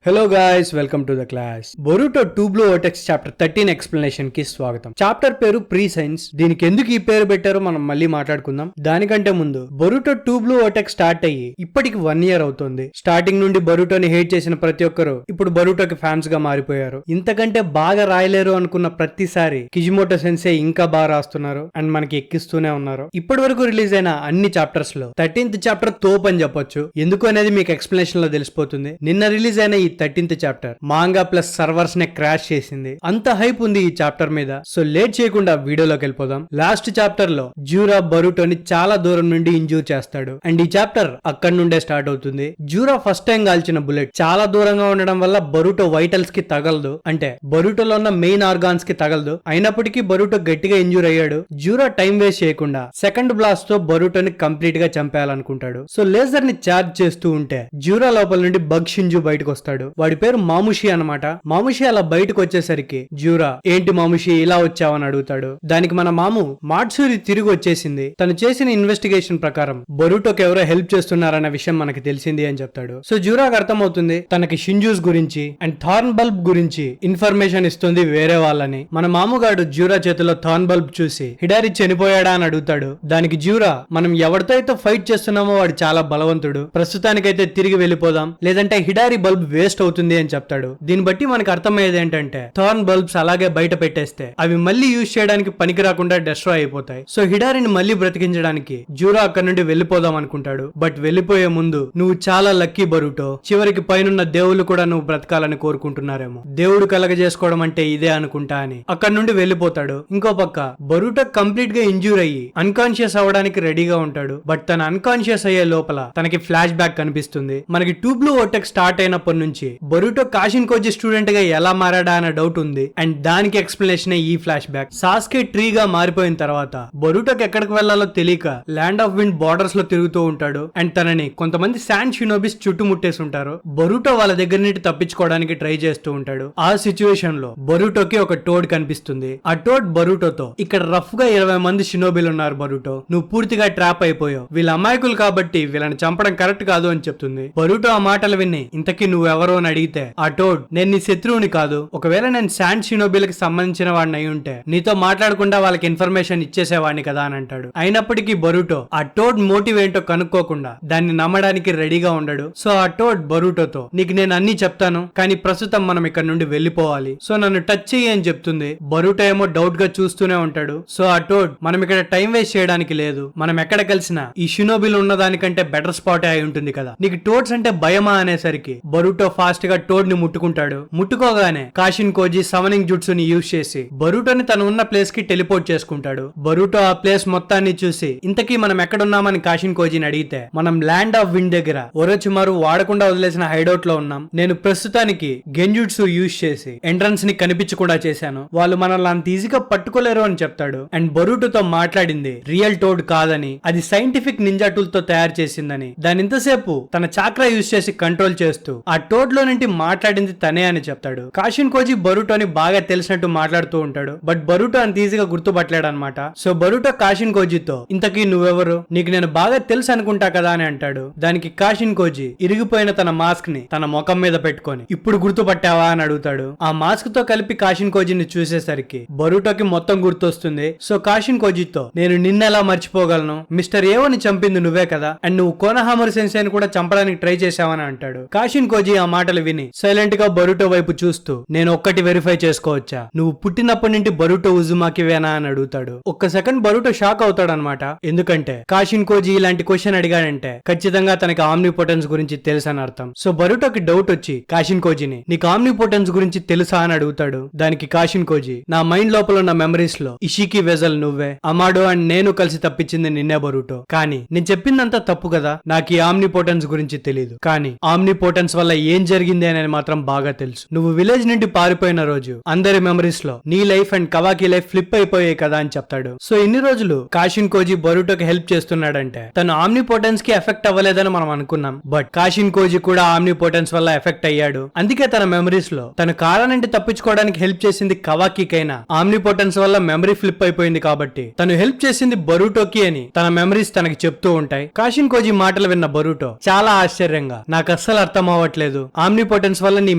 Hello guys, welcome to the class. Boruto 2 blue vortex chapter 13 explanation కి స్వాగతం. Chapter పేరు pre science. దీనికి ఎందుకు ఈ పేరు పెట్టారో మనం మళ్ళీ మాట్లాడుకుందాం. దానికంటే ముందు బొరుటో 2 బ్లూ వర్టెక్స్ స్టార్ట్ అయ్యి ఇప్పటికి 1 year అవుతుంది. స్టార్టింగ్ నుండి బొరుటోని హేట్ చేసిన ప్రతి ఒక్కరు ఇప్పుడు బొరుటోకి ఫ్యాన్స్ గా మారిపోయారు. ఇంతకంటే బాగా రాయలేరు అనుకున్న ప్రతిసారి కిజిమోటో సెన్సే ఇంకా బాగా రాస్తున్నారు అండ్ మనకి ఎక్కిస్తూనే ఉన్నారు. ఇప్పటి వరకు రిలీజ్ అయిన అన్ని చాప్టర్స్ లో 13th చాప్టర్ తోప్ అని చెప్పొచ్చు. ఎందుకు అనేది మీకు ఎక్స్ప్లెనేషన్ లో తెలిసిపోతుంది. నిన్న రిలీజ్ అయిన ఈ 13th chapter manga plus servers నే క్రాష్ చేసింది. అంత హైప్ ఉంది ఈ చాప్టర్ మీద. సో లేట్ చేయకుండా వీడియోలోకి వెళ్ళిపోదాం. లాస్ట్ చాప్టర్ లో జూరా బరుటోని చాలా దూరం నుండి ఇంజూర్ చేస్తాడు అండ్ ఈ చాప్టర్ అక్కడి నుండే స్టార్ట్ అవుతుంది. జూరా ఫస్ట్ టైం కాల్చిన బుల్లెట్ చాలా దూరంగా ఉండడం వల్ల బరుటో వైటల్స్ కి తగలదు, అంటే బరుటోలో ఉన్న మెయిన్ ఆర్గాన్స్ కి తగలదు. అయినప్పటికీ బరుటో గట్టిగా ఇంజూర్ అయ్యాడు. జూరా టైం వేస్ట్ చేయకుండా సెకండ్ బ్లాస్ట్ తో బరుటోని కంప్లీట్ గా చంపేయాలనుకుంటాడు. సో లేజర్ ని చార్జ్ చేస్తూ ఉంటే జూరా లోపల నుండి బగ్ షింజు బయటకు వస్తాడు. వాడి పేరు మాముషి అన్నమాట. మాముషి అలా బయటకు వచ్చేసరికి జూరా ఏంటి మాముషి ఇలా వచ్చావని అడుగుతాడు. దానికి మన మాము మాట్సూరి తిరిగి వచ్చేసింది. తను చేసిన ఇన్వెస్టిగేషన్ ప్రకారం బొరుటోకి ఎవరో హెల్ప్ చేస్తున్నారన్న విషయం మనకి తెలిసింది అని చెప్తాడు. సో జూరాకి అర్థమవుతుంది తనకి షింజూస్ గురించి అండ్ థార్న్ బల్బ్ గురించి ఇన్ఫర్మేషన్ ఇస్తుంది వేరే వాళ్ళని. మన మాముగాడు జూరా చేతిలో థార్న్ బల్బ్ చూసి హిడారి చనిపోయాడా అని అడుగుతాడు. దానికి జూరా మనం ఎవరితో అయితే ఫైట్ చేస్తున్నామో వాడు చాలా బలవంతుడు, ప్రస్తుతానికైతే తిరిగి వెళ్ళిపోదాం లేదంటే హిడారి బల్బ్ వేస్ట్ అవుతుంది అని చెప్తాడు. దీన్ని బట్టి మనకు అర్థమయ్యేది ఏంటంటే థార్న్ బల్బ్స్ అలాగే బయట పెట్టేస్తే అవి మళ్ళీ యూజ్ చేయడానికి పనికి రాకుండా డిస్ట్రాయ్ అయిపోతాయి. సో హిడారిని మళ్ళీ బ్రతికించడానికి జూరా అక్కడ నుండి వెళ్ళిపోదాం అనుకుంటాడు. బట్ వెళ్ళిపోయే ముందు నువ్వు చాలా లక్కీ బరుటో, చివరికి పైనున్న దేవుళ్ళు కూడా నువ్వు బ్రతకాలని కోరుకుంటున్నారేమో, దేవుడు కలగజేసుకోవడం అంటే ఇదే అనుకుంటా అని అక్కడ నుండి వెళ్ళిపోతాడు. ఇంకో పక్క బరుటో కంప్లీట్ గా ఇంజూర్ అయ్యి అన్కాన్షియస్ అవ్వడానికి రెడీగా ఉంటాడు. బట్ తన అన్కాన్షియస్ అయ్యే లోపల తనకి ఫ్లాష్ బ్యాక్ కనిపిస్తుంది. మనకి 2 బ్లూ వర్టెక్స్ స్టార్ట్ అయినప్పటి నుంచి బరుటో కాషిన్ కోజి స్టూడెంట్ గా ఎలా మారాడా అనే డౌట్ ఉంది అండ్ దానికి ఎక్స్ప్లెనేషన్ ఈ ఫ్లాష్ బ్యాక్. సాస్కే ట్రీ గా మారిపోయిన తర్వాత బరుటోకి ఎక్కడికి వెళ్లాలో తెలియక ల్యాండ్ ఆఫ్ విండ్ బార్డర్స్ లో తిరుగుతూ ఉంటాడు అండ్ తనని కొంతమంది శాండ్ షినోబిస్ చుట్టుముట్టేసి ఉంటారు. బరుటో వాళ్ళ దగ్గర నుండి తప్పించుకోవడానికి ట్రై చేస్తూ ఉంటాడు. ఆ సిచ్యువేషన్ లో బరుటోకి ఒక టోడ్ కనిపిస్తుంది. ఆ టోడ్ బరుటోతో ఇక్కడ రఫ్ గా 20 మంది షినోబిలు ఉన్నారు బరుటో, నువ్వు పూర్తిగా ట్రాప్ అయిపోయావు, వీళ్ళ అమాయకులు కాబట్టి వీళ్ళని చంపడం కరెక్ట్ కాదు అని చెప్తుంది. బరుటో ఆ మాటలు విని ఇంతకీ నువ్వెవరో అని అడిగితే ఆ టోడ్ నేను నీ శత్రువుని కాదు, ఒకవేళ నేను శాండ్ షినోబిలకి సంబంధించిన వాడిని అయి ఉంటే నీతో మాట్లాడకుండా వాళ్ళకి ఇన్ఫర్మేషన్ ఇచ్చేసేవాడిని కదా అని అంటాడు. అయినప్పటికీ బరుటో ఆ టోడ్ మోటివ్ ఏంటో కనుక్కోకుండా దాన్ని నమ్మడానికి రెడీగా ఉండడు. సో ఆ టోడ్ బరుటోతో నీకు నేను అన్ని చెప్తాను కానీ ప్రస్తుతం మనం ఇక్కడ నుండి వెళ్ళిపోవాలి, సో నన్ను టచ్ చెయ్యి అని చెప్తుంది. బరుటో ఏమో డౌట్ గా చూస్తూనే ఉంటాడు. సో ఆ టోడ్ మనం ఇక్కడ టైం వేస్ట్ చేయడానికి లేదు, మనం ఎక్కడ కలిసినా ఈ షినోబిలు ఉన్న దానికంటే బెటర్ స్పాట్ అయి ఉంటుంది కదా, నీకు టోడ్స్ అంటే భయమా అనేసరికి బరుటో ఫాస్ట్ గా టోడ్ ని ముట్టుకుంటాడు. ముట్టుకోగానే కాషిన్ కోజి సమనింగ్ జుట్సుని యూజ్ చేసి బరుటోని తను ఉన్న ప్లేస్ కి టెలిపోర్ట్ చేసుకుంటాడు. బరుటో ఆ ప్లేస్ మొత్తాన్ని చూసి ఇంతకీ మనం ఎక్కడున్నామని కాషిన్ కోజిని అడిగితే మనం ల్యాండ్ ఆఫ్ విండ్ దగ్గర ఒరోచిమారు వాడకుండా వదిలేసిన హైడౌట్ లో ఉన్నాం, నేను ప్రస్తుతానికి గెంజుట్సు యూజ్ చేసి ఎంట్రన్స్ ని కనిపించకుండా చేశాను, వాళ్ళు మనల్ని అంత ఈజీగా పట్టుకోలేరు అని చెప్తాడు. అండ్ బరుటోతో మాట్లాడింది రియల్ టోడ్ కాదని, అది సైంటిఫిక్ నింజా టూల్ తో తయారు చేసిందని, దాని ఇంతసేపు తన చాక్రా యూజ్ చేసి కంట్రోల్ చేస్తూ ఆ టోడ్ లో నుండి మాట్లాడింది తనే అని చెప్తాడు. కాషిన్ కోజి బరుటోని బాగా తెలిసినట్టు మాట్లాడుతూ ఉంటాడు. బట్ బరుటో అంత ఈజీగా గుర్తుపట్టలేడు అనమాట. సో బరుటో కాషిన్ కోజితో ఇంతకీ నువ్వెవరు, నీకు నేను బాగా తెలుసు అనుకుంటా కదా అని అంటాడు. దానికి కాషిన్ కోజి ఇరిగిపోయిన తన మాస్క్ ని తన ముఖం మీద పెట్టుకొని ఇప్పుడు గుర్తుపట్టావా అని అడుగుతాడు. ఆ మాస్క్ తో కలిపి కాషిన్ కోజిని చూసేసరికి బరుటోకి మొత్తం గుర్తొస్తుంది. సో కాషిన్ కోజితో నేను నిన్నెలా మర్చిపోగలను, మిస్టర్ ఏవోని చంపింది నువ్వే కదా అండ్ నువ్వు కోనహామర్ సెన్సేని కూడా చంపడానికి ట్రై చేశావని అంటాడు. కాషిన్ కోజి ఆ మాటలు విని సైలెంట్ గా బరుటో వైపు చూస్తూ నేను ఒక్కటి వెరిఫై చేసుకోవచ్చా, నువ్వు పుట్టినప్పటి నుండి బరుటో ఉజుమాకివేనా అని అడుగుతాడు. ఒక్క సెకండ్ బరుటో షాక్ అవుతాడు అనమాట. ఎందుకంటే కాషిన్ కోజి ఇలాంటి క్వశ్చన్ అడిగాడంటే ఖచ్చితంగా తనకి ఆమ్నిపోటెన్స్ గురించి తెలుసు అని అర్థం. సో బరుటోకి డౌట్ వచ్చి కాషిన్ కోజిని నీకు ఆమ్నిపోటెన్స్ గురించి తెలుసా అని అడుగుతాడు. దానికి కాషిన్ కోజి నా మైండ్ లోపల ఉన్న మెమరీస్ లో ఇషికి వెజల్ నువ్వే, అమాడో అండ్ నేను కలిసి తప్పించింది నిన్నే బరుటో, కానీ నేను చెప్పిందంతా తప్పు కదా, నాకు ఈ ఆమ్నిపోటెన్స్ గురించి తెలియదు, కానీ ఆమ్నిపోటెన్స్ వల్ల ఏం జరిగింది అనేది మాత్రం బాగా తెలుసు. నువ్వు విలేజ్ నుండి పారిపోయిన రోజు అందరి మెమరీస్ లో నీ లైఫ్ అండ్ కవాకి లైఫ్ ఫ్లిప్ అయిపోయాయి కదా అని చెప్తాడు. సో ఇన్ని రోజులు కాషిన్ కోజి బరుటోకి హెల్ప్ చేస్తున్నాడంటే తను ఆమ్నిపోటెన్స్ కి ఎఫెక్ట్ అవ్వలేదని మనం అనుకున్నాం. బట్ కాషిన్ కోజి కూడా ఆమ్నిపోటెన్స్ వల్ల ఎఫెక్ట్ అయ్యాడు. అందుకే తన మెమరీస్ లో తను కారా నుండి తప్పించుకోవడానికి హెల్ప్ చేసింది కవాకికైనా ఆమ్నిపోటెన్స్ వల్ల మెమరీ ఫ్లిప్ అయిపోయింది కాబట్టి తను హెల్ప్ చేసింది బరుటోకి అని తన మెమరీస్ తనకి చెప్తూ ఉంటాయి. కాషిన్ కోజి మాటలు విన్న బరుటో చాలా ఆశ్చర్యంగా నాకు అస్సలు అర్థం అవ్వట్లేదు, ఆమ్నిపోటెన్స్ వల్ల నీ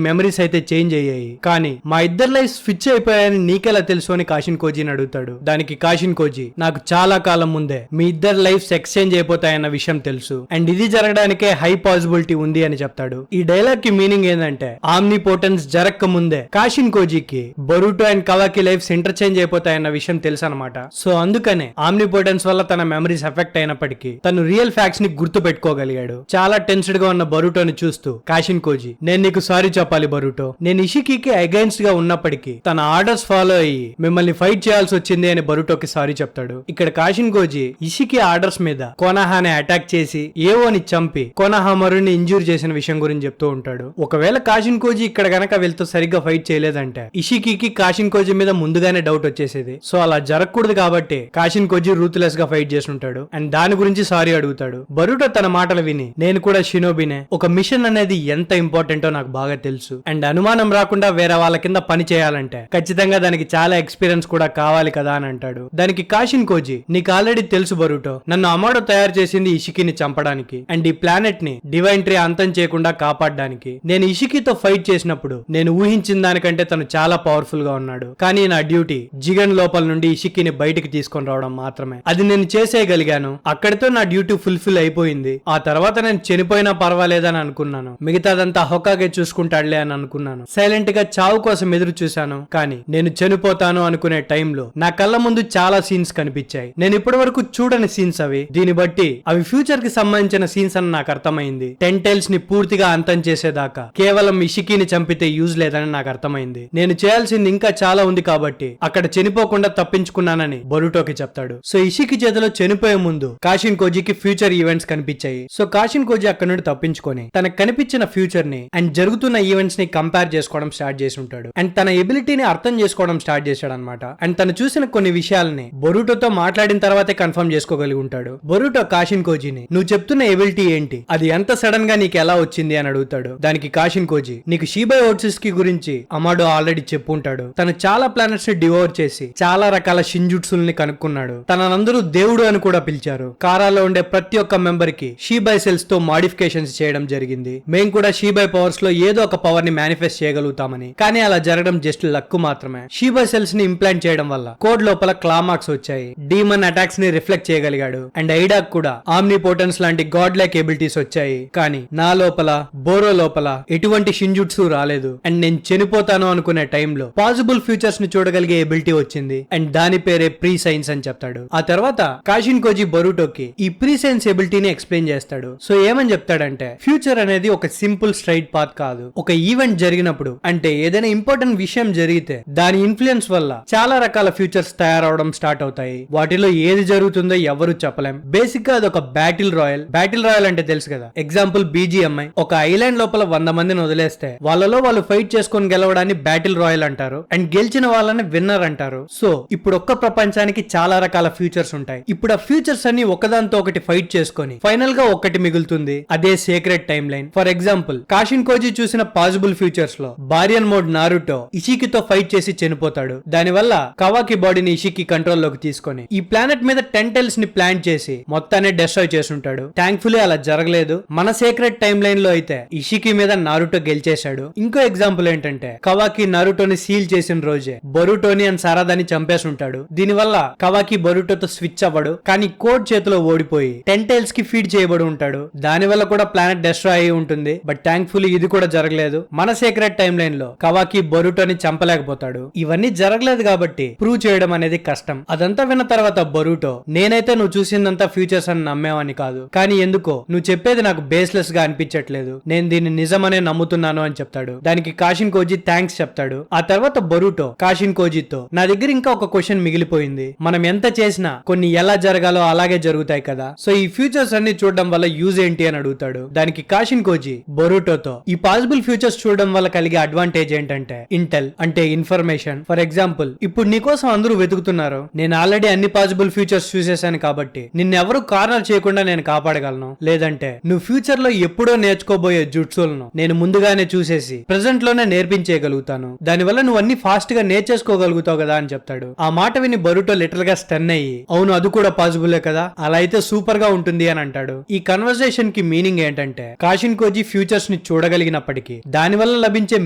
మెమరీస్ అయితే చేంజ్ అయ్యాయి, కానీ మా ఇద్దరు లైఫ్ స్విచ్ అయిపోయాయని నీకెలా తెలుసు అని కాషిన్ కోజీని అడుగుతాడు. దానికి కాషిన్ కోజీ, నాకు చాలా కాలం ముందే మీ ఇద్దరు లైఫ్స్ ఎక్స్చేంజ్ అయిపోతాయన్న విషయం తెలుసు, అండ్ ఇది జరగడానికే హై పాసిబిలిటీ ఉంది అని చెప్తాడు. ఈ డైలాగ్ కి మీనింగ్ ఏంటంటే ఆమ్నిపోటెన్స్ జరగక ముందే కాషిన్ కోజీకి బొరుటో అండ్ కవాకి లైఫ్స్ ఇంటర్చేంజ్ అయిపోతాయన్న విషయం తెలుసు అనమాట. సో అందుకనే ఆమ్నిపోటెన్స్ వల్ల తన మెమరీస్ ఎఫెక్ట్ అయినప్పటికీ తను రియల్ ఫ్యాక్ట్స్ ని గుర్తు పెట్టుకోగలిగాడు. చాలా టెన్స్డ్ గా ఉన్న బొరుటోని చూస్తూ కాషిన్ కోజీ, నేను నీకు సారీ చెప్పాలి బొరుటో, నేను ఇషికికి అగైన్స్ట్ గా ఉన్నప్పటికీ తన ఆర్డర్స్ ఫాలో అయ్యి మిమ్మల్ని ఫైట్ చేయాల్సి వచ్చింది అని బొరుటోకి సారీ చెప్తాడు. ఇక్కడ కాషిన్ కోజీ ఇషికి ఆర్డర్స్ మీద కొనహాని అటాక్ చేసి ఏవోని చంపి కొనహా మరుని ఇంజూర్ చేసిన విషయం గురించి చెప్తూ ఉంటాడు. ఒకవేళ కాషిన్ కోజీ ఇక్కడ గనక వీళ్ళతో సరిగ్గా ఫైట్ చేయలేదంటే ఇషికి కాషిన్ కోజీ మీద ముందుగానే డౌట్ వచ్చేసేది. సో అలా జరగకూడదు కాబట్టి కాషిన్ కోజీ రూత్లెస్ గా ఫైట్ చేసి ఉంటాడు అండ్ దాని గురించి సారీ అడుగుతాడు. బొరుటో తన మాటలు విని, నేను కూడా షినోబినే, ఒక మిషన్ అనేది ఎంత ఇంపార్టెంటో నాకు బాగా తెలుసు అండ్ అనుమానం రాకుండా వేరే వాళ్ళ కింద పని చేయాలంటే ఖచ్చితంగా దానికి చాలా ఎక్స్పీరియన్స్ కూడా కావాలి కదా అని అంటాడు. దానికి కాషిన్ కోజీ, నీకు ఆల్రెడీ తెలుసు బొరుటో, నన్ను అమాడో తయారు చేసింది ఇషికిని చంపడానికి అండ్ ఈ ప్లానెట్ ని డివైన్ ట్రీ అంతం చేయకుండా కాపాడడానికి. నేను ఇషికితో ఫైట్ చేసినప్పుడు నేను ఊహించిన దానికంటే తను చాలా పవర్ఫుల్ గా ఉన్నాడు, కానీ నా డ్యూటీ జిగన్ లోపల నుండి ఇషికిని బయటికి తీసుకొని రావడం మాత్రమే. అది నేను చేసేయగలిగాను, అక్కడితో నా డ్యూటీ ఫుల్ఫిల్ అయిపోయింది. ఆ తర్వాత నేను చనిపోయినా పర్వాలేదని అనుకున్నాను, మిగతాదంతా హొకాగే చూసుకుంటాడులే అని అనుకున్నాను. సైలెంట్ గా చావు కోసం ఎదురు చూశాను, కానీ నేను చనిపోతాను అనుకునే టైంలో నా కళ్ళ ముందు చాలా సీన్స్ కనిపించాయి. నేను ఇప్పటి వరకు చూడని సీన్స్ అవి. దీన్ని బట్టి అవి ఫ్యూచర్ కి సంబంధించిన సీన్స్ అని నాకు అర్థమైంది. 10 టైల్స్ ని పూర్తిగా అంతం చేసేదాకా కేవలం ఇషికిని చంపితే యూజ్ లేదని నాకు అర్థమైంది. నేను చేయాల్సింది ఇంకా చాలా ఉంది కాబట్టి అక్కడ చనిపోకుండా తప్పించుకున్నానని బొరుటోకి చెప్తాడు. సో ఇషికి చేతిలో చనిపోయే ముందు కాషిన్ కోజీకి ఫ్యూచర్ ఈవెంట్స్ కనిపించాయి. సో కాషిన్ కోజీ అక్కడ నుండి తప్పించుకొని తనకు కనిపించిన ఫ్యూచర్ ని అండ్ జరుగుతున్న ఈవెంట్స్ ని కంపేర్ చేసుకోవడం స్టార్ట్ చేసి ఉంటాడు అండ్ తన ఎబిలిటీని అర్థం చేసుకోవడం స్టార్ట్ చేశాడు అనమాట. అండ్ తను చూసిన కొన్ని విషయాలని బొరుటోతో మాట్లాడిన తర్వాతే కన్ఫర్మ్ చేసుకోగలిగి ఉంటాడు. బొరుటో కాషిన్ కోజీని, నువ్వు చెప్తున్న ఎబిలిటీ ఏంటి, అది ఎంత సడన్ గా నీకు ఎలా వచ్చింది అని అడుగుతాడు. దానికి కాషిన్ కోజీ, నీకు షీబై ఓట్సిస్ కి గురించి అమాడో ఆల్రెడీ చెప్పుంటాడు. తను చాలా ప్లానెట్స్ ని డివోర్ చేసి చాలా రకాల షింజుట్సుల్ని కనుక్కున్నాడు. తనందరూ దేవుడు అని కూడా పిలిచారు. కారాలో ఉండే ప్రతి ఒక్క మెంబర్ కి షీబై సెల్స్ తో మాడిఫికేషన్స్ చేయడం జరిగింది. మేము కూడా షీబై పవర్స్ లో ఏదో ఒక పవర్ ని మేనిఫెస్ట్ చేయగలుగుతామని, కానీ అలా జరగడం జస్ట్ లక్ మాత్రమే. షీబై సెల్స్ ని ఇంప్లాంట్ చేయడం వల్ల కోడ్ లోపల క్లా మార్క్స్ వచ్చాయి. డీమన్ అటాక్స్ ని రిఫ్లెక్ట్ చేయగలిగాడు అండ్ ఐడాక్ కూడా ఆమ్నిపోటెన్స్ లాంటి గాడ్ లైక్ ఎబిలిటీస్ వచ్చాయి. కానీ నా లోపల బోరో లోపల ఎటువంటి షింజుట్సు రాలేదు అండ్ నేను చనిపోతాను అనుకునే టైంలో పాసిబుల్ ఫ్యూచర్స్ ని చూడగలిగే ఎబిలిటీ వచ్చింది అండ్ దాని పేరే ప్రీ సైన్స్ అని చెప్తాడు. ఆ తర్వాత కాషిన్ కోజీ బొరుటోకి ఈ ప్రీ సైన్స్ ఎబిలిటీని ఎక్స్ప్లెయిన్ చేస్తాడు. సో ఏమని చెప్తాడంటే, ఫ్యూచర్ అనేది ఒక సింపుల్ స్ట్రైట్ పాత్ కాదు. ఒక ఈవెంట్ జరిగినప్పుడు అంటే ఏదైనా ఇంపార్టెంట్ విషయం జరిగితే దాని ఇన్ఫ్లుయెన్స్ వల్ల చాలా రకాల ఫ్యూచర్స్ తయారవడం స్టార్ట్ అవుతాయి. వాటిలో ఏది జరుగుతుందో ఎవరు చెప్పలేం. బేసిక్ గా అది ఒక బ్యాటిల్ రాయల్. బ్యాటిల్ రాయల్ అంటే తెలుసు కదా, ఎగ్జాంపుల్ BGMI. ఒక ఐలాండ్ లోపల 100 మందిని వదిలేస్తే వాళ్ళలో వాళ్ళు ఫైట్ చేసుకొని గెలవడాన్ని బ్యాటిల్ రాయల్ అంటారు అండ్ గెలిచిన వాళ్ళని విన్నర్ అంటారు. సో ఇప్పుడు ఒక్క ప్రపంచానికి చాలా రకాల ఫ్యూచర్స్ ఉంటాయి. ఇప్పుడు ఆ ఫ్యూచర్స్ అన్ని ఒకదాంతో ఒకటి ఫైట్ చేసుకొని ఫైనల్ గా ఒక్కటి మిగులుతుంది, అదే secret time line. For example Kashin Koji చూసిన పాసిబుల్ ఫ్యూచర్స్ లో బారియన్ మోడ్ నారుటో ఇషికితో ఫైట్ చేసి చనిపోతాడు. దానివల్ల కవాకి బాడీని ఇషికి కంట్రోల్ లోకి తీసుకొని ఈ ప్లానెట్ మీద 10 టైల్స్ ని ప్లాన్ చేసి మొత్తాన్ని డెస్ట్రాయ్ చేసుంటాడు. థ్యాంక్ఫుల్లీ అలా జరగలేదు. మన సీక్రెట్ టైమ్ లైన్ లో అయితే ఇషికి మీద నారుటో గెలిచేశాడు. ఇంకో ఎగ్జాంపుల్ ఏంటంటే కవాకి నారుటోని సీల్ చేసిన రోజే బొరుటోని అండ్ సారాదాని చంపేసి ఉంటాడు. దీనివల్ల కవాకి బొరుటోతో స్విచ్ అవ్వడు, కానీ కోడ్ చేతిలో ఓడిపోయి 10 టైల్స్ కి ఫీడ్ చేయబడి ఉంటాడు. దాని వల్ల కూడా ప్లానెట్ డెస్ట్రాయ్ అయి ఉంటుంది. బట్ థ్యాంక్ఫుల్లీ ఇది కూడా జరగలేదు. మన సీక్రెట్ టైమ్ లైన్ లో కవాకి బొరుటోని చంపలేకపోతాడు. ఇవన్నీ జరగలేదు కాబట్టి ప్రూవ్ చేయడం అనేది కష్టం. అదంతా విన్న తర్వాత బొరుటో, నేనైతే నువ్వు చూసిందంతా ఫ్యూచర్స్ అని నమ్మేవాని కాదు, కానీ ఎందుకో నువ్వు చెప్పేది నాకు బేస్లెస్ గా అనిపించట్లేదు, నేను దీన్ని నిజమనే నమ్ముతున్నాను అని చెప్తాడు. దానికి కాషిన్ కోజీ థ్యాంక్స్ చెప్తాడు. ఆ తర్వాత బొరుటో కాషిన్ కోజీతో, నా దగ్గర ఇంకా ఒక క్వశ్చన్ మిగిలిపోయింది. మనం ఎంత చేసినా కొన్ని ఎలా జరగాలో అలాగే జరుగుతాయి కదా, సో ఈ ఫ్యూచర్స్ అన్ని చూడడం వల్ల యూజ్ ఏంటి అని అడుగుతాడు. దానికి కాషిన్ కోజీ బొరుటోతో, ఈ పాసిబుల్ ఫ్యూచర్స్ చూడడం వల్ల కలిగే అడ్వాంటేజ్ ఏంటంటే ఇంటెల్ అంటే ఇన్ఫర్మేషన్. ఫర్ ఎగ్జాంపుల్ ఇప్పుడు నీకోసం అందరూ వెతుకుతున్నారు, నేను ఆల్రెడీ అన్ని పాసిబుల్ ఫ్యూచర్స్ చూసేసాను కాబట్టి నిన్నెవరూ కార్నర్ చేయకుండా నేను కాపాడగలను. లేదంటే నువ్వు ఫ్యూచర్ లో ఎప్పుడో నేర్చుకోబోయే జుట్సులను నేను ముందుగానే చూసేసి ప్రెసెంట్ లోనే నేర్పించేయగలుగుతాను. దానివల్ల నువ్వు అన్ని ఫాస్ట్ గా నేర్చేసుకోగలుగుతావు కదా అని చెప్తాడు. ఆ మాట విని బొరుటో లిటరల్ గా స్టన్ అయ్యి, అవును అది కూడా పాసిబులే కదా, అలా అయితే సూపర్ గా ఉంటుంది అని అంటాడు. ఈ కన్వర్సేషన్ కి మీనింగ్ ఏంటంటే కాషిన్ కోజీ ఫ్యూచర్స్ ని ని చూడగలిగినప్పటికీ దానివల్ల లభించే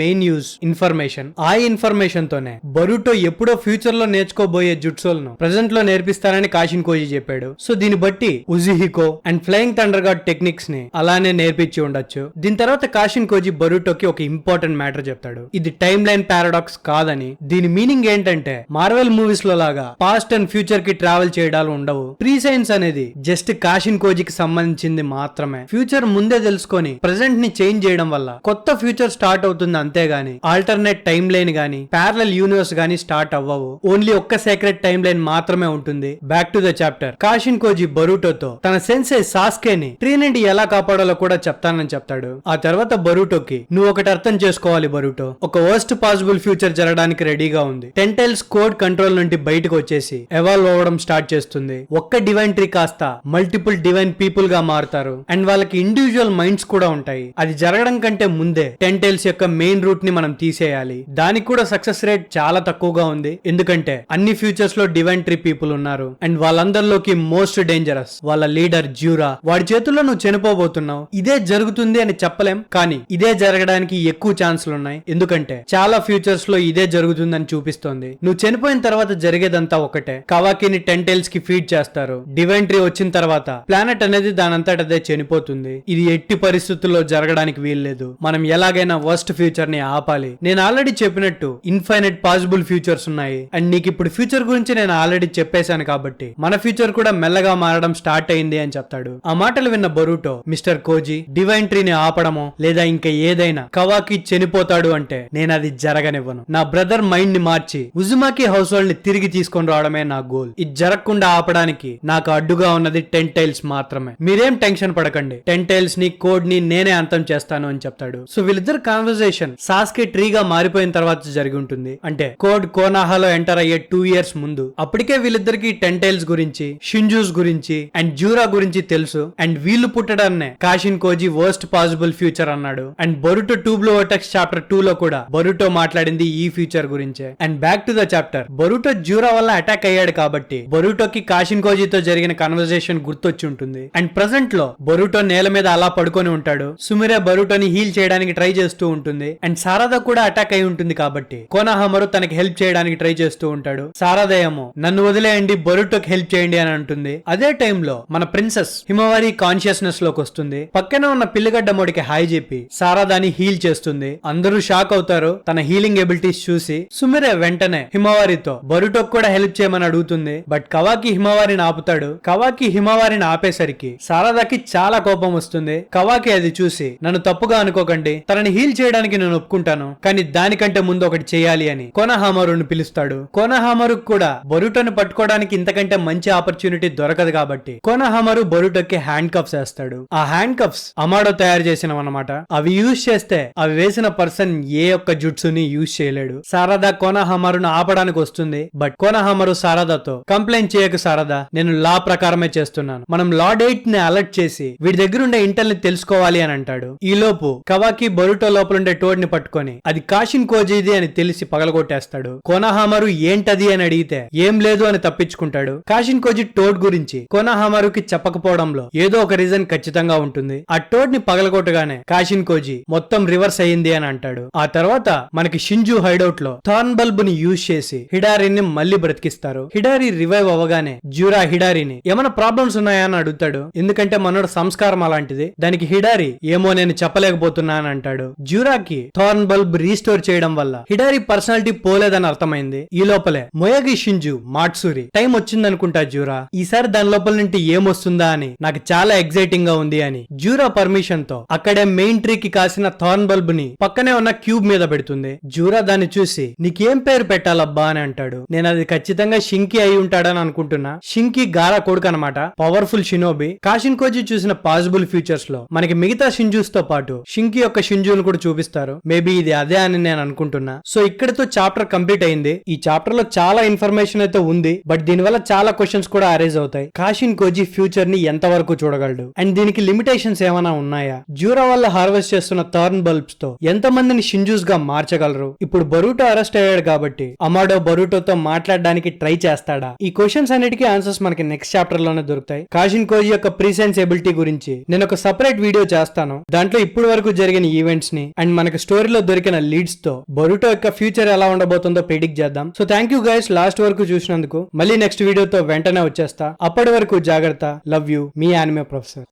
మెయిన్ యూజ్ ఇన్ఫర్మేషన్. ఆ ఇన్ఫర్మేషన్ తోనే బరూటో ఎప్పుడో ఫ్యూచర్ లో నేర్చుకోబోయే జుట్సులను ప్రెజెంట్ లో నేర్పిస్తారని కాషిన్ కోజీ చెప్పాడు. సో దీన్ని బట్టి ఉజుహికో and flying thunder god techniques ని అలానే నేర్పించి ఉండొచ్చు. దీని తర్వాత కాషిన్ కోజీ బరూటోకి ఒక ఇంపార్టెంట్ మ్యాటర్ చెప్తాడు. ఇది టైమ్ లైన్ పారాడాక్స్ కాదని. దీని మీనింగ్ ఏంటంటే మార్వెల్ మూవీస్ లో లాగా పాస్ట్ అండ్ ఫ్యూచర్ కి ట్రావెల్ చేయడాలు ఉండవు. ప్రీ సైన్స్ అనేది జస్ట్ కాషిన్ కోజీకి సంబంధించింది మాత్రమే. ఫ్యూచర్ ముందే తెలుసుకొని ప్రెజెంట్ ని చేంజ్ చేయడం వల్ల కొత్త ఫ్యూచర్ స్టార్ట్ అవుతుంది, అంతేగాని ఆల్టర్నేట్ టైమ్ లైన్ గానీ ప్యారలల్ యూనివర్స్ గానీ స్టార్ట్ అవ్వవు. ఓన్లీ ఒక్క సీక్రెట్ టైమ్ లైన్ మాత్రమే ఉంటుంది. Back to the chapter. Kashin Koji బరూటోతో తన సెన్సే సాస్కేని ట్రీ నుండి ఎలా కాపాడాలో కూడా చెప్తానని చెప్తాడు. ఆ తర్వాత బరూటోకి నువ్వు ఒకటి అర్థం చేసుకోవాలి బరూటో, ఒక వర్స్ట్ పాసిబుల్ ఫ్యూచర్ జరగడానికి రెడీగా ఉంది. టెంటైల్స్ కోడ్ కంట్రోల్ నుండి బయటకు వచ్చేసి ఎవాల్వ్ అవ్వడం స్టార్ట్ చేస్తుంది. ఒక్క డివైన్ ట్రీ కాస్త మల్టిపుల్ డివైన్ పీపుల్ గా మారుతారు అండ్ వాళ్ళకి ఇండివిజువల్ మైండ్స్ కూడా ఉంటాయి. అది జరగడం కంటే ముందే టెంటైల్స్ యొక్క మెయిన్ రూట్ ని మనం తీసేయాలి. దానికి కూడా సక్సెస్ రేట్ చాలా తక్కువగా ఉంది, ఎందుకంటే అన్ని ఫ్యూచర్స్ లో డివైన్ ట్రీ పీపుల్ ఉన్నారు అండ్ వాళ్ళందరిలోకి మోస్ట్ డేంజరస్ వాళ్ళ లీడర్ జ్యూరా. వాడి చేతుల్లో నువ్వు చనిపోబోతున్నావు. ఇదే జరుగుతుంది అని చెప్పలేం, కానీ ఇదే జరగడానికి ఎక్కువ ఛాన్సులు ఉన్నాయి, ఎందుకంటే చాలా ఫ్యూచర్స్ లో ఇదే జరుగుతుందని చూపిస్తోంది. నువ్వు చనిపోయిన తర్వాత జరిగేదంతా ఒకటే. కవాకిని టెంటైల్స్ కి ఫీడ్ చేస్తారు. డివైన్ ట్రీ వచ్చిన తర్వాత ప్లానెట్ అనేది దానంతటదే చనిపోతుంది. ఇది ఎట్టి పరిస్థితుల్లో జరగడానికి వీల్లేదు. మనం ఎలాగైనా వర్స్ట్ ఫ్యూచర్ ని ఆపాలి. నేను ఆల్రెడీ చెప్పినట్టు ఇన్ఫైనైట్ పాసిబుల్ ఫ్యూచర్స్ ఉన్నాయి అండ్ నీకు ఇప్పుడు ఫ్యూచర్ గురించి నేను ఆల్రెడీ చెప్పేశాను, కాబట్టి మన ఫ్యూచర్ కూడా మెల్లగా మారడం స్టార్ట్ అయింది అని చెప్తాడు. ఆ మాటలు విన్న బరూటో, మిస్టర్ కోజీ, డివైన్ ట్రీని ఆపడమో లేదా ఇంకా ఏదైనా కవాకి చనిపోతాడు అంటే నేను అది జరగనివ్వను. నా బ్రదర్ మైండ్ ని మార్చి ఉజుమాకి హౌస్ హోల్డ్ ని తిరిగి తీసుకొని రావడమే నా గోల్. ఇది జరగకుండా ఆపడానికి నాకు అడ్డుగా ఉన్నది టెంటైల్స్ మాత్రమే. మీరేం టెన్షన్ పడకండి, టెంటైల్స్ ని కోడ్ ని నేనే అంతం చేస్తాను అని చెప్తాడు. సో వీళ్ళిద్దరు కాన్వర్సేషన్ సాస్కే ట్రీగా మారిపోయిన తర్వాత జరిగి ఉంటుంది. అంటే కోడ్ కోనాహాలో ఎంటర్ అయ్యే 2 years ముందు. అప్పటికే వీళ్ళిద్దరికి టెంటైల్స్ గురించి, షింజూస్ గురించి అండ్ జ్యూరా గురించి తెలుసు అండ్ వీళ్ళు పుట్టడాన్నే Kashin Koji worst possible future అన్నాడు. And Boruto 2 blue vortex chapter 2 లో కూడా బొరుటో మాట్లాడింది ఈ ఫ్యూచర్ గురించే. And back to the chapter. Boruto Jura వల్ల అటాక్ అయ్యాడు కాబట్టి బొరుటోకి కాషిన్ కోజీతో జరిగిన కన్వర్సేషన్ గుర్తొచ్చి ఉంటుంది. అండ్ ప్రెసెంట్ లో బొరుటో నేల మీద అలా పడుకొని ఉంటాడు. సుమిరే బొరుటోని హీల్ చేయడానికి ట్రై చేస్తూ ఉంటుంది అండ్ సారదా కూడా అటాక్ అయి ఉంటుంది కాబట్టి కోనాహమరు తనకి హెల్ప్ చేయడానికి ట్రై చేస్తూ ఉంటాడు. సారదా ఏమో నన్ను వదిలేయండి, బొరుటోకి హెల్ప్ చేయండి అని అంటుంది. అదే టైంలో మన ప్రిన్సెస్ హిమవారి కాన్షియస్నెస్ లోకి వస్తుంది. పక్కనే ఉన్న పిల్లగడ్డ మోడికి హాయ్ చెప్పి సారదాని హీల్ చేస్తుంది. అందరూ షాక్ అవుతారు తన హీలింగ్ ఎబిలిటీస్ చూసి. సుమిరే వెంటనే హిమవారితో బొరుటోకి కూడా హెల్ప్ చేయమని అడుగుతుంది. బట్ కవాకి హిమవారిని ఆపుతాడు. కవాకి హిమవారిని ఆపేసరికి సారదాకి చాలా కోపం వస్తుంది. కవాకి అది చూసి నన్ను తప్పుగా అనుకోకండి, తనని హీల్ చేయడానికి నేను ఒప్పుకుంటాను, కానీ దానికంటే ముందు ఒకటి చేయాలి అని కోనాహామరుని పిలుస్తాడు. కోనాహామరు కూడా బొరుటోని పట్టుకోవడానికి ఇంతకంటే మంచి ఆపర్చునిటీ దొరకదు కాబట్టి కోనాహామరు బొరుటోకి హ్యాండ్ కప్స్ వేస్తాడు. ఆ హ్యాండ్ కప్స్ అమాడో తయారు చేసినవన్నమాట. అవి యూజ్ చేస్తే అవి వేసిన పర్సన్ ఏ ఒక్క జుట్సుని యూజ్ చేయలేడు. సారదా కోనాహామరును ఆపడానికి వస్తుంది. బట్ కోనాహామరు సారదాతో కంప్లైంట్ చేయకు సారదా, నేను లా ప్రకారమే చేస్తున్నాను. మనం లా డేట్ ని అలర్ట్ చేసి వీడి దగ్గర ఉండే ఇంటెల్ ని తెలుసుకోవాలి అని అంటాడు. ఈ లోపు కవాకి బొరుటో లోపల ఉండే టోడ్ ని పట్టుకొని అది కాషిన్ కోజీది అని తెలిసి పగలగొట్టేస్తాడు. కోనాహామరు ఏంటది అని అడిగితే ఏం లేదు అని తప్పించుకుంటాడు. కాషిన్ కోజీ టోడ్ గురించి కోనాహామరుకి చెప్పకపోవడంలో ఏదో ఒక రీజన్ ఖచ్చితంగా ఉంటుంది. ఆ టోడ్ ని పగలగొట్టగానే కాషిన్ కోజీ మొత్తం రివర్స్ అయ్యింది అని అంటాడు. ఆ తర్వాత మనకి షింజు హైడౌట్ లో థార్న్ బల్బ్ ని యూజ్ చేసి హిడారిని మళ్ళీ బ్రతికిస్తారు. హిడారి రివైవ్ అవ్వగానే జ్యూరా హిడారిని ఏమైనా ప్రాబ్లమ్స్ ఉన్నాయా అని అడుగుతాడు. ఎందుకంటే మనోడు సంస్కారం అలాంటిది. దానికి హిడారి ఏమో నేను చెప్పలేకపోతున్నా అని అంటాడు. జ్యూరాకి థార్న్ బల్బ్ రీస్టోర్ చేయడం వల్ల హిడారి పర్సనాలిటీ పోలేదని అర్థమైంది. ఈ లోపలే మొయగి షింజు మాట్సూరి టైం వచ్చిందనుకుంటా జ్యూరా, ఈసారి దాని లోపల నుండి ఏమొస్తుందా అని నాకు చాలా ఎగ్జైటింగ్ గా ఉంది అని జ్యూరా పర్మిషన్ తో అక్కడే మెయిన్ ట్రీ కి కాసిన థార్న్ బల్బ్ ని పక్కనే ఉన్న క్యూబ్ మీద పెడుతుంది. జ్యూరా దాన్ని చూసి నీకేం పేరు పెట్టాలబ్బా అని అంటాడు. నేను అది ఖచ్చితంగా షింకి అయి ఉంటాడని అనుకుంటున్నా. షింకి గారా కొడుకు అనమాట, పవర్ఫుల్ షినోబి. కాషిన్ కోజీ చూసిన పాసిబుల్ ఫ్యూచర్స్ లో మనకి మిగతా షింజూస్ తో పాటు షింకి యొక్క షింజును కూడా చూపిస్తారు. మేబీ ఇది అదే అని నేను అనుకుంటున్నా. సో ఇక్కడతో చాప్టర్ కంప్లీట్ అయింది. ఈ చాప్టర్ లో చాలా ఇన్ఫర్మేషన్ అయితే ఉంది, బట్ దీనివల్ల చాలా క్వశ్చన్స్ కూడా అరైజ్ అవుతాయి. కాషిన్ కోజీ ఫ్యూచర్ ని ఎంత వరకు చూడగలడు అండ్ దీనికి లిమిటేషన్స్ ఏమైనా ఉన్నాయా? జ్యూరా వల్ల హార్వెస్ట్ చేస్తున్న థార్న్ బల్బ్స్ తో ఎంత మందిని షింజూస్ గా మార్చగలరు? ఇప్పుడు బొరుటో అరెస్ట్ అయ్యాడు కాబట్టి అమాడో బొరుటోతో మాట్లాడడానికి ట్రై చేస్తాడా? ఈ క్వశ్చన్స్ అన్నిటికీ ఆన్సర్స్ మనకి నెక్స్ట్ చాప్టర్ లోనే దొరుకుతాయి. కాషిన్ కోజీ యొక్క ప్రీసెన్స్ ఎబిలిటీ గురించి నేను ఒక సెపరేట్ వీడియో చేస్తాను. దాంట్లో దాంట్లో ఇప్పుడు వరకు జరిగిన ఈవెంట్స్ ని అండ్ మనకు స్టోరీలో దొరికిన లీడ్స్ తో బొరుటో యొక్క ఫ్యూచర్ ఎలా ఉండబోతుందో ప్రిడిక్ట్ చేద్దాం. So thank you guys last వరకు చూసినందుకు. మళ్ళీ నెక్స్ట్ వీడియోతో వెంటనే వచ్చేస్తా. అప్పటి వరకు జాగ్రత్త. Love you, me anime professor.